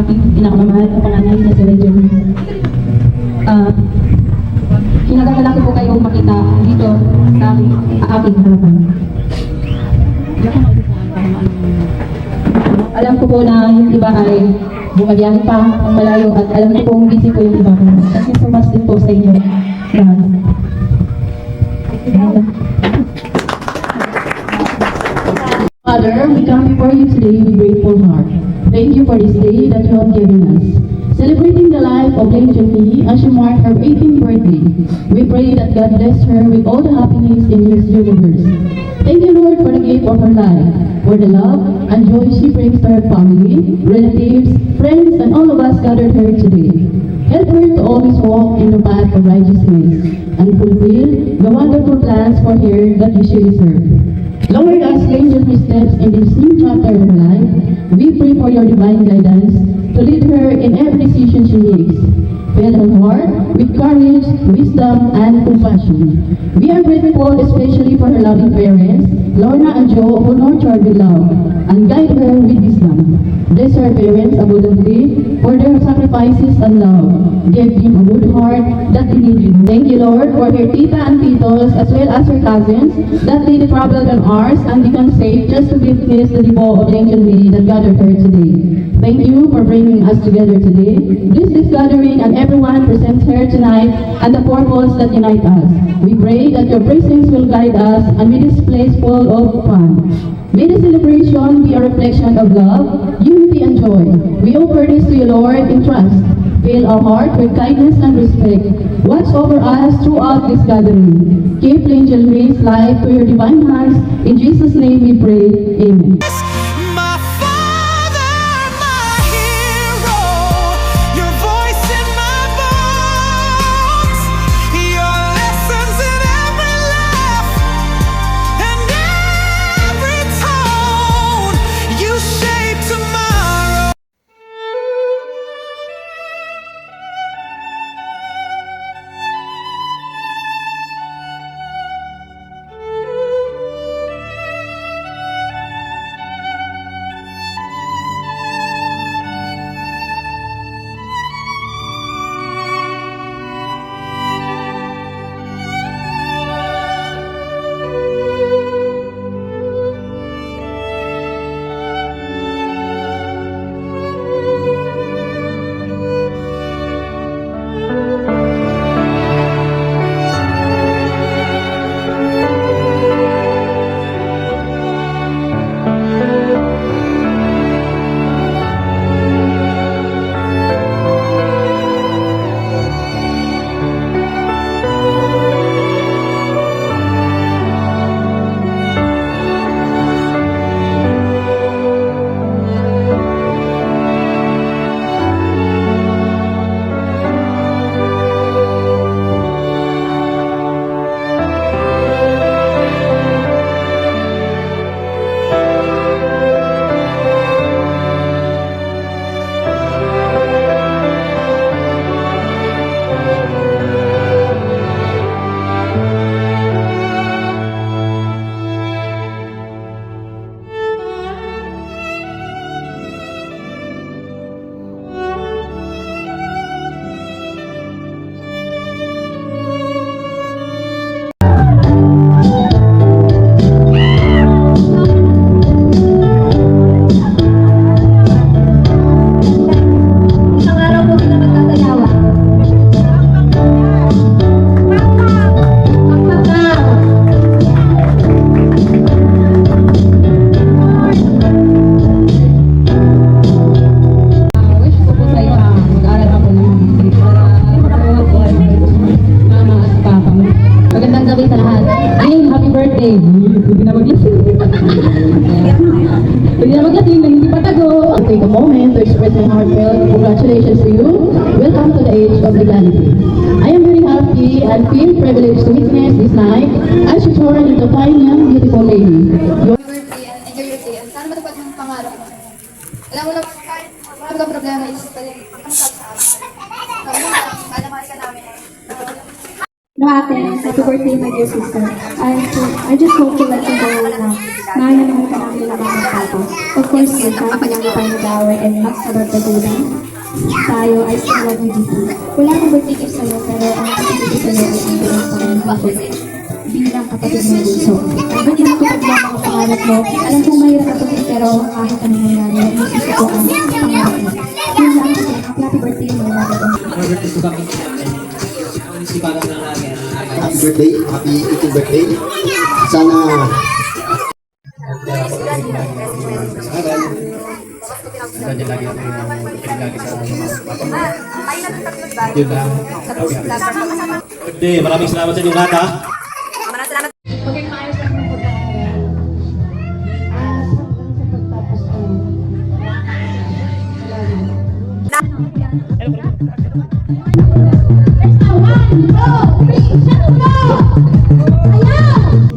aking pinakamamahal na panganay na si Regine. Kinagagalang ko po kayong makita dito sa aking harapan. Alam ko po na yung iba ay bumabiyahe pa ng malayo at alam ko pong busy po yung iba po. Thank you so much din po sa inyo. Father, we come before you today with grateful heart. Thank you for this day that you have given us. Celebrating the life of Angel Lee as she marked her 18th birthday, we pray that God bless her with all the happiness in this universe. Thank you, Lord, for the gift of her life, for the love and joy she brings to her family, relatives, friends, and all of us gathered here today. Help her to always walk in the path of righteousness and fulfill the wonderful plans for her that we should serve. Lord, as Angel steps in this new chapter of her life, we pray for your divine guidance to lead her in every decision she makes. Fill her heart with courage, wisdom, and compassion. We are grateful especially for her loving parents, Lorna and Joe, who nurture her with love and guide her with wisdom. Bless her parents abundantly for their sacrifices and love. Give them a good heart that they need. Thank you, Lord, for her tita and titos as well as her cousins that they traveled on ours and become safe just to witness the debut of Angel Lee that gathered her today. Thank you for bringing us together today. Bless this gathering and everyone present here tonight and the purpose that unite us. We pray that your presence will guide us and make this place full of fun. May the celebration be a reflection of love, unity, and joy. We offer this to you, Lord, in trust. Fill our heart with kindness and respect. Watch over us throughout this gathering. Keep Angel Lee's life to your divine hands. In Jesus' name we pray. Amen. Take a moment to express my heartfelt congratulations to you. Welcome to the age of legality. I am very happy and feel privileged to witness this night as you turn into a fine young beautiful lady. Happy birthday and enjoy your day. Sana matupad yung pangarap mo. Alam mo na, marami kang problema is malamahal ka namin. No, ate, happy birthday, my dear sister. I just hope to let you go now. mahal na naman ka namin ng mga papa. Of course, man, kahit marami tayo nag-away and magkabagdagulan, tayo ay still love you deeply. Wala akong birthday gift sa'yo, pero ang birthday gift sa'yo ay ang bilang Panginoon bilang kapatid ng bunso. Ba't hindi ko paglang mga pangarap mo? Alam kong mahirap ako din, pero kahit anong mangyari, isip ko ang pangarap mo. Yun lang kasi, happy birthday mo na ako. Birthday ko kami. Isipan na namin. Happy birthday, happy 18th birthday. Sana Ganyan lagi ako lagi sa yun lang. Birthday, maraming salamat sa inyong lahat ha. Okay, maayos lang ng pagkakaroon. Sa pagtapos ko. Let's go! 1, 2, 3, shut up! Ayan!